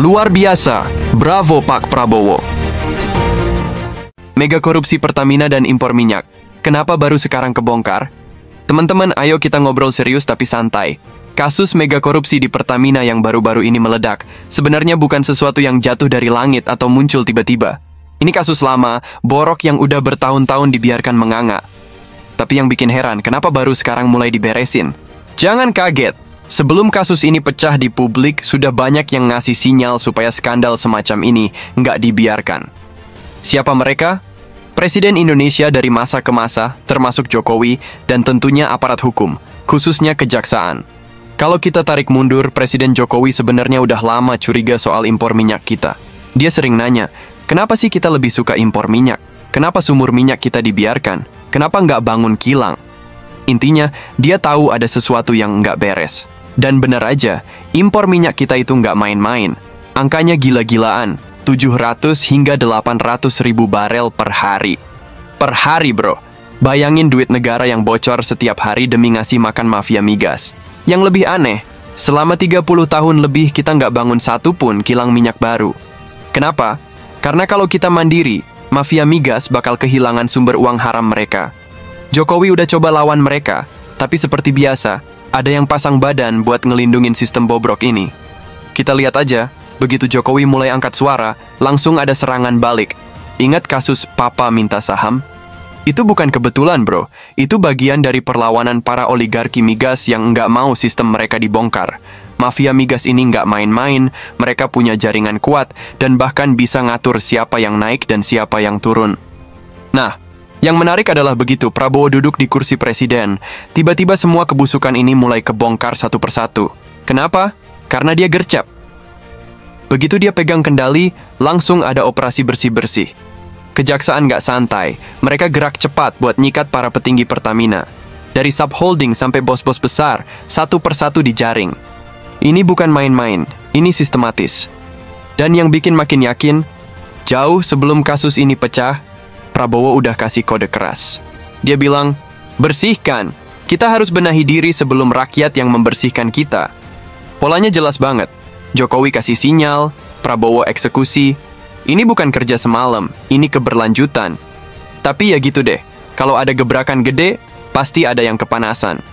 Luar biasa, bravo Pak Prabowo. Mega korupsi Pertamina dan impor minyak. Kenapa baru sekarang kebongkar? Teman-teman, ayo kita ngobrol serius tapi santai. Kasus mega korupsi di Pertamina yang baru-baru ini meledak sebenarnya bukan sesuatu yang jatuh dari langit atau muncul tiba-tiba. Ini kasus lama, borok yang udah bertahun-tahun dibiarkan menganga. Tapi yang bikin heran, kenapa baru sekarang mulai diberesin? Jangan kaget, sebelum kasus ini pecah di publik, sudah banyak yang ngasih sinyal supaya skandal semacam ini nggak dibiarkan. Siapa mereka? Presiden Indonesia dari masa ke masa, termasuk Jokowi, dan tentunya aparat hukum, khususnya kejaksaan. Kalau kita tarik mundur, Presiden Jokowi sebenarnya udah lama curiga soal impor minyak kita. Dia sering nanya, kenapa sih kita lebih suka impor minyak? Kenapa sumur minyak kita dibiarkan? Kenapa nggak bangun kilang? Intinya, dia tahu ada sesuatu yang nggak beres. Dan benar aja, impor minyak kita itu nggak main-main. Angkanya gila-gilaan, 700 hingga 800 ribu barel per hari. Per hari, bro. Bayangin duit negara yang bocor setiap hari demi ngasih makan mafia migas. Yang lebih aneh, selama 30 tahun lebih kita nggak bangun satu pun kilang minyak baru. Kenapa? Karena kalau kita mandiri, mafia migas bakal kehilangan sumber uang haram mereka. Jokowi udah coba lawan mereka, tapi seperti biasa, ada yang pasang badan buat ngelindungin sistem bobrok ini. Kita lihat aja, begitu Jokowi mulai angkat suara, langsung ada serangan balik. Ingat kasus Papa minta saham? Itu bukan kebetulan, bro. Itu bagian dari perlawanan para oligarki migas yang nggak mau sistem mereka dibongkar. Mafia migas ini nggak main-main, mereka punya jaringan kuat, dan bahkan bisa ngatur siapa yang naik dan siapa yang turun. Nah, yang menarik adalah begitu Prabowo duduk di kursi presiden, tiba-tiba semua kebusukan ini mulai kebongkar satu persatu. Kenapa? Karena dia gercep. Begitu dia pegang kendali, langsung ada operasi bersih-bersih. Kejaksaan nggak santai, mereka gerak cepat buat nyikat para petinggi Pertamina. Dari subholding sampai bos-bos besar, satu persatu dijaring. Ini bukan main-main, ini sistematis. Dan yang bikin makin yakin, jauh sebelum kasus ini pecah, Prabowo udah kasih kode keras. Dia bilang, bersihkan, kita harus benahi diri sebelum rakyat yang membersihkan kita. Polanya jelas banget. Jokowi kasih sinyal, Prabowo eksekusi. Ini bukan kerja semalam, ini keberlanjutan. Tapi ya gitu deh, kalau ada gebrakan gede, pasti ada yang kepanasan.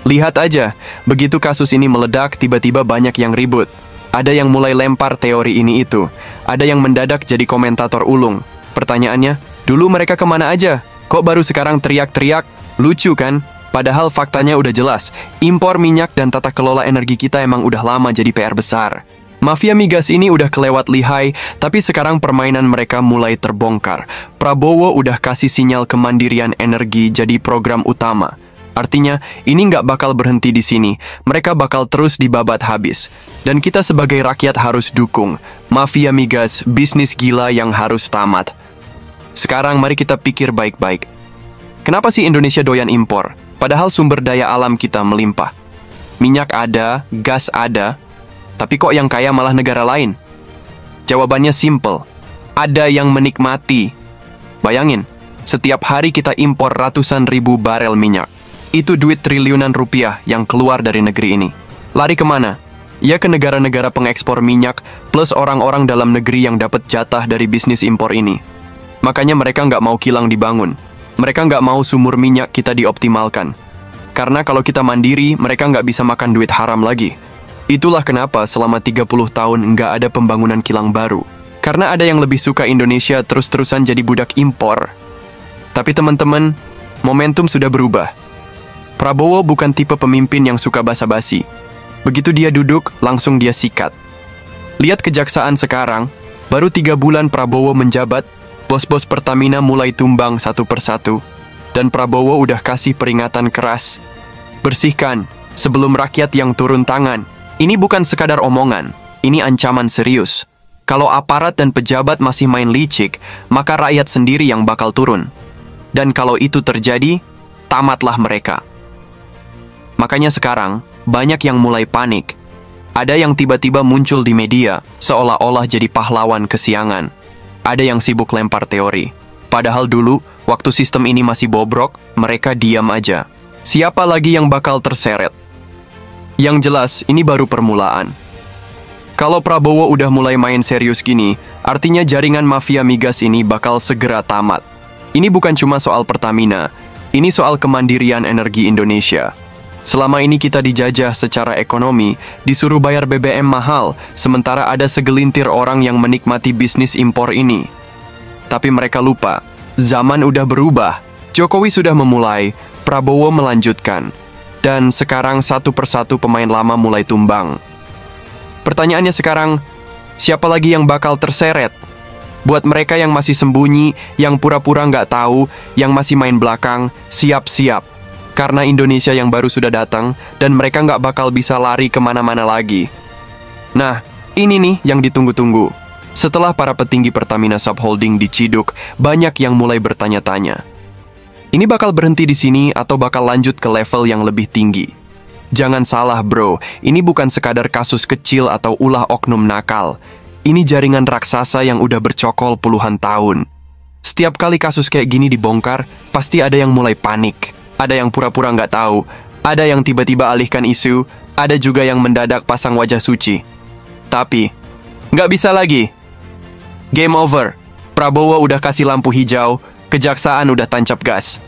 Lihat aja, begitu kasus ini meledak, tiba-tiba banyak yang ribut. Ada yang mulai lempar teori ini itu. Ada yang mendadak jadi komentator ulung. Pertanyaannya, dulu mereka kemana aja? Kok baru sekarang teriak-teriak? Lucu kan? Padahal faktanya udah jelas, impor minyak dan tata kelola energi kita emang udah lama jadi PR besar. Mafia migas ini udah kelewat lihai, tapi sekarang permainan mereka mulai terbongkar. Prabowo udah kasih sinyal kemandirian energi jadi program utama. Artinya, ini nggak bakal berhenti di sini. Mereka bakal terus dibabat habis. Dan kita sebagai rakyat harus dukung. Mafia migas, bisnis gila yang harus tamat. Sekarang mari kita pikir baik-baik. Kenapa sih Indonesia doyan impor? Padahal sumber daya alam kita melimpah. Minyak ada, gas ada, tapi kok yang kaya malah negara lain? Jawabannya simple. Ada yang menikmati. Bayangin, setiap hari kita impor ratusan ribu barel minyak. Itu duit triliunan rupiah yang keluar dari negeri ini. Lari kemana? Ya ke negara-negara pengekspor minyak, plus orang-orang dalam negeri yang dapat jatah dari bisnis impor ini. Makanya mereka nggak mau kilang dibangun. Mereka nggak mau sumur minyak kita dioptimalkan. Karena kalau kita mandiri, mereka nggak bisa makan duit haram lagi. Itulah kenapa selama 30 tahun nggak ada pembangunan kilang baru. Karena ada yang lebih suka Indonesia terus-terusan jadi budak impor. Tapi teman-teman, momentum sudah berubah. Prabowo bukan tipe pemimpin yang suka basa-basi. Begitu dia duduk, langsung dia sikat. Lihat kejaksaan sekarang, baru 3 bulan Prabowo menjabat, bos-bos Pertamina mulai tumbang satu persatu. Dan Prabowo udah kasih peringatan keras. Bersihkan, sebelum rakyat yang turun tangan. Ini bukan sekadar omongan, ini ancaman serius. Kalau aparat dan pejabat masih main licik, maka rakyat sendiri yang bakal turun. Dan kalau itu terjadi, tamatlah mereka. Makanya sekarang, banyak yang mulai panik. Ada yang tiba-tiba muncul di media, seolah-olah jadi pahlawan kesiangan. Ada yang sibuk lempar teori. Padahal dulu, waktu sistem ini masih bobrok, mereka diam aja. Siapa lagi yang bakal terseret? Yang jelas, ini baru permulaan. Kalau Prabowo udah mulai main serius gini, artinya jaringan mafia migas ini bakal segera tamat. Ini bukan cuma soal Pertamina, ini soal kemandirian energi Indonesia. Selama ini kita dijajah secara ekonomi, disuruh bayar BBM mahal, sementara ada segelintir orang yang menikmati bisnis impor ini. Tapi mereka lupa, zaman udah berubah. Jokowi sudah memulai, Prabowo melanjutkan. Dan sekarang satu persatu pemain lama mulai tumbang. Pertanyaannya sekarang, siapa lagi yang bakal terseret? Buat mereka yang masih sembunyi, yang pura-pura nggak tahu, yang masih main belakang, siap-siap. Karena Indonesia yang baru sudah datang, dan mereka nggak bakal bisa lari kemana-mana lagi. Nah, ini nih yang ditunggu-tunggu. Setelah para petinggi Pertamina Subholding diciduk, banyak yang mulai bertanya-tanya. Ini bakal berhenti di sini atau bakal lanjut ke level yang lebih tinggi? Jangan salah bro, ini bukan sekadar kasus kecil atau ulah oknum nakal. Ini jaringan raksasa yang udah bercokol puluhan tahun. Setiap kali kasus kayak gini dibongkar, pasti ada yang mulai panik. Ada yang pura-pura nggak tahu, ada yang tiba-tiba alihkan isu, ada juga yang mendadak pasang wajah suci. Tapi, nggak bisa lagi. Game over. Prabowo udah kasih lampu hijau, kejaksaan udah tancap gas.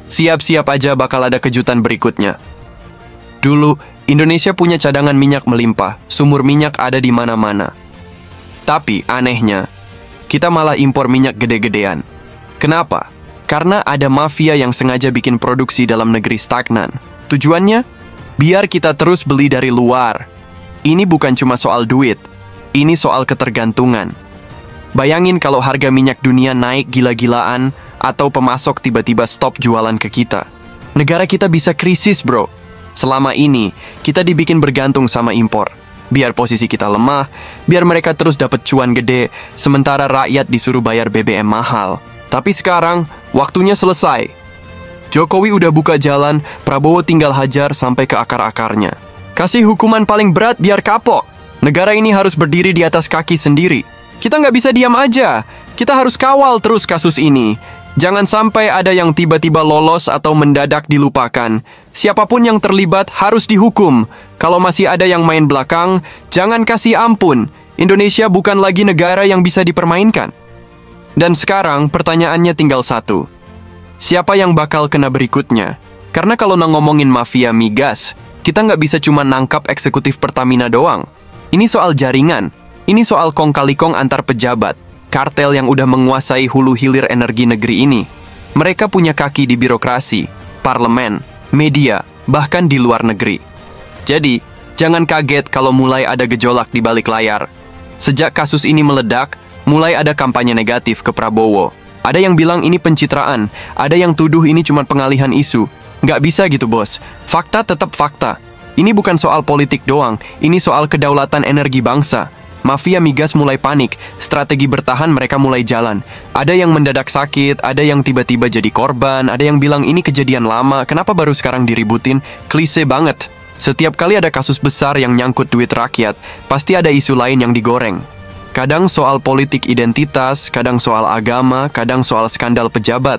Siap-siap aja bakal ada kejutan berikutnya. Dulu, Indonesia punya cadangan minyak melimpah, sumur minyak ada di mana-mana. Tapi, anehnya, kita malah impor minyak gede-gedean. Kenapa? Karena ada mafia yang sengaja bikin produksi dalam negeri stagnan. Tujuannya? Biar kita terus beli dari luar. Ini bukan cuma soal duit, ini soal ketergantungan. Bayangin kalau harga minyak dunia naik gila-gilaan, atau pemasok tiba-tiba stop jualan ke kita. Negara kita bisa krisis, bro. Selama ini, kita dibikin bergantung sama impor. Biar posisi kita lemah, biar mereka terus dapat cuan gede, sementara rakyat disuruh bayar BBM mahal. Tapi sekarang, waktunya selesai. Jokowi udah buka jalan, Prabowo tinggal hajar sampai ke akar-akarnya. Kasih hukuman paling berat biar kapok. Negara ini harus berdiri di atas kaki sendiri. Kita nggak bisa diam aja. Kita harus kawal terus kasus ini. Jangan sampai ada yang tiba-tiba lolos atau mendadak dilupakan. Siapapun yang terlibat harus dihukum. Kalau masih ada yang main belakang, jangan kasih ampun. Indonesia bukan lagi negara yang bisa dipermainkan. Dan sekarang pertanyaannya tinggal satu. Siapa yang bakal kena berikutnya? Karena kalau ngomongin mafia migas, kita nggak bisa cuma nangkap eksekutif Pertamina doang. Ini soal jaringan. Ini soal kong-kali-kong antar pejabat. Kartel yang udah menguasai hulu hilir energi negeri ini. Mereka punya kaki di birokrasi, parlemen, media, bahkan di luar negeri. Jadi, jangan kaget kalau mulai ada gejolak di balik layar. Sejak kasus ini meledak, mulai ada kampanye negatif ke Prabowo. Ada yang bilang ini pencitraan, ada yang tuduh ini cuma pengalihan isu. Nggak bisa gitu bos, fakta tetap fakta. Ini bukan soal politik doang, ini soal kedaulatan energi bangsa. Mafia migas mulai panik, strategi bertahan mereka mulai jalan. Ada yang mendadak sakit, ada yang tiba-tiba jadi korban, ada yang bilang ini kejadian lama, kenapa baru sekarang diributin? Klise banget. Setiap kali ada kasus besar yang nyangkut duit rakyat, pasti ada isu lain yang digoreng. Kadang soal politik identitas, kadang soal agama, kadang soal skandal pejabat.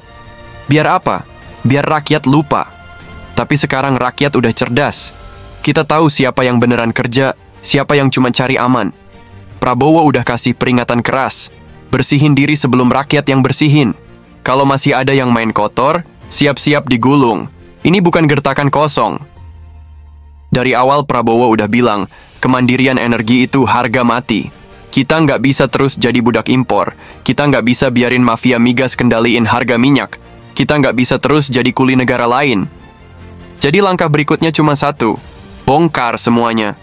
Biar apa? Biar rakyat lupa. Tapi sekarang rakyat udah cerdas. Kita tahu siapa yang beneran kerja, siapa yang cuma cari aman. Prabowo udah kasih peringatan keras. Bersihin diri sebelum rakyat yang bersihin. Kalau masih ada yang main kotor, siap-siap digulung. Ini bukan gertakan kosong. Dari awal Prabowo udah bilang, kemandirian energi itu harga mati. Kita nggak bisa terus jadi budak impor. Kita nggak bisa biarin mafia migas kendaliin harga minyak. Kita nggak bisa terus jadi kuli negara lain. Jadi langkah berikutnya cuma satu. Bongkar semuanya.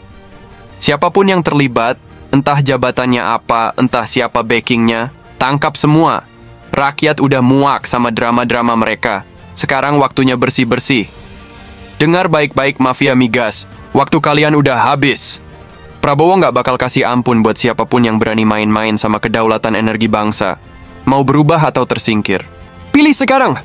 Siapapun yang terlibat, entah jabatannya apa, entah siapa backingnya, tangkap semua. Rakyat udah muak sama drama-drama mereka. Sekarang waktunya bersih-bersih. Dengar baik-baik mafia migas, waktu kalian udah habis. Prabowo nggak bakal kasih ampun buat siapapun yang berani main-main sama kedaulatan energi bangsa. Mau berubah atau tersingkir? Pilih sekarang!